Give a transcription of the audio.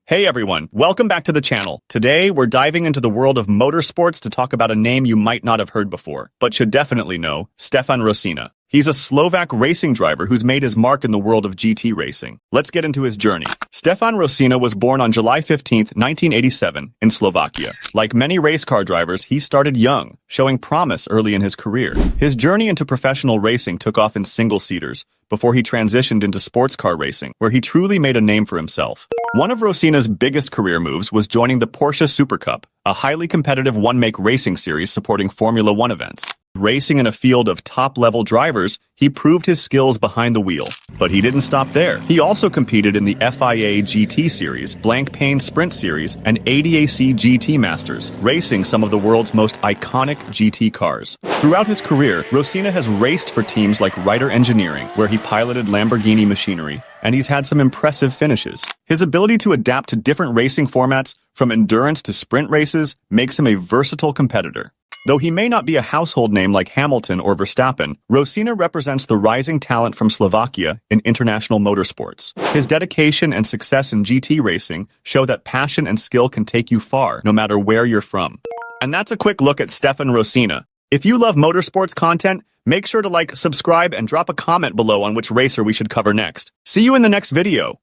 Hey everyone, welcome back to the channel. Today, we're diving into the world of motorsports to talk about a name you might not have heard before, but should definitely know, Stefan Rosina. He's a Slovak racing driver who's made his mark in the world of GT racing. Let's get into his journey. Stefan Rosina was born on July 15, 1987, in Slovakia. Like many race car drivers, he started young, showing promise early in his career. His journey into professional racing took off in single-seaters, before he transitioned into sports car racing, where he truly made a name for himself. One of Rosina's biggest career moves was joining the Porsche Super Cup, a highly competitive one-make racing series supporting Formula One events. Racing in a field of top-level drivers, he proved his skills behind the wheel. But he didn't stop there. He also competed in the FIA GT Series, Blancpain Sprint Series, and ADAC GT Masters, racing some of the world's most iconic GT cars. Throughout his career, Rosina has raced for teams like Ryder Engineering, where he piloted Lamborghini machinery, and he's had some impressive finishes. His ability to adapt to different racing formats, from endurance to sprint races, makes him a versatile competitor. Though he may not be a household name like Hamilton or Verstappen, Rosina represents the rising talent from Slovakia in international motorsports. His dedication and success in GT racing show that passion and skill can take you far, no matter where you're from. And that's a quick look at Stefan Rosina. If you love motorsports content, make sure to like, subscribe, and drop a comment below on which racer we should cover next. See you in the next video.